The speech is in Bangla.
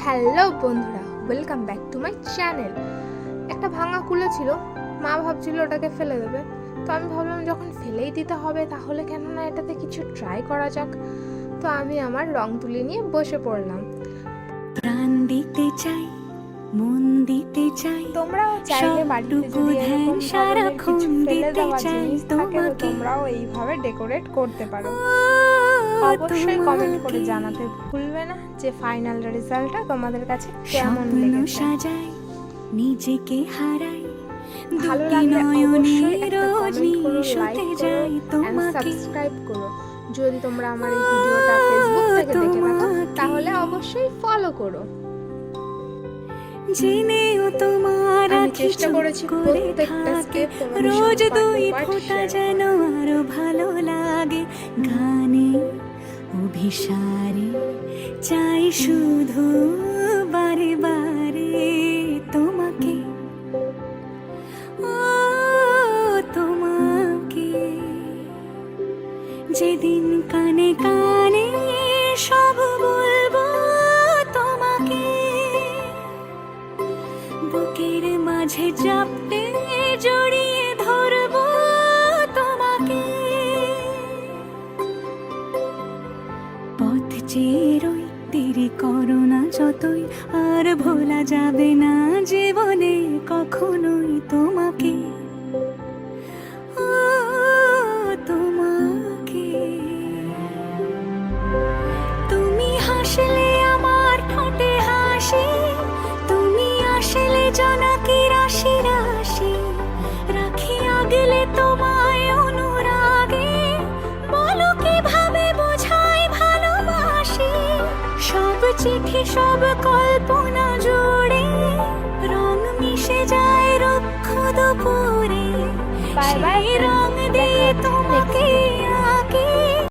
হ্যালো বন্ধুরা, welcome back to my channel. একটা ভাঙা কুলো ছিল, মা ভাবছিল ওটাকে ফেলে দেবে। তো আমি ভাবলাম যখন ফেলেই দিতে হবে তাহলে কেন না এটাতে কিছু ট্রাই করা যাক। তো আমি আমার রং তুলি নিয়ে বসে পড়লাম। প্রাণ দিতে চাই, মন দিতে চাই, তোমরাও চাইলে বাড়িতে যদি এরকম ধরনের কিছু ফেলে দেওয়া জিনিস থাকে তো তোমরাও এইভাবে ডেকোরেট করতে পারো। অবশ্যই কমেন্ট করে জানাতে ভুলবে না যে ফাইনাল রেজাল্টটা তোমাদের কাছে কেমন লেগেছে। নিজেকে হারাই, ভালো লাগলে অবশ্যই একটা কমেন্ট করো, লাইক করো এন্ড সাবস্ক্রাইব করো। যদি তোমরা আমার এই ভিডিওটা ফেসবুক থেকে দেখে থাকো তাহলে অবশ্যই ফলো করো। জেনেও তোমার আমি চেষ্টা করেছি প্রত্যেকটা স্টেপ রোজ দুই ফোঁটা যেন আরো ভালো লাগে। গানে অভিসারে চাই শুধু বারে বারে তোমাকে, ও তোমাকে। যেদিন কানে কানে সব বলবো তোমাকে, বুকের মাঝে চাপতে জড়িয়ে ধরবো তোমাকে। পথ চেয়ে রই, দেরি করো না যতই, আর ভোলা যাবে না জীবনে কখনোই তোমাকে, ও তোমাকে। তুমি হাসলে আমার ঠোঁটে হাসি, তুমি আসলে জোনাকি রাশি রাশি, রাখি আগলে তোমায় অনুরাগে, বলো কিভাবে বোঝাই ভালোবাসি। সব চিঠি সব কল্পনা জুড়ে রং মিশে যায় রুক্ষ দুপুরে। Bye bye.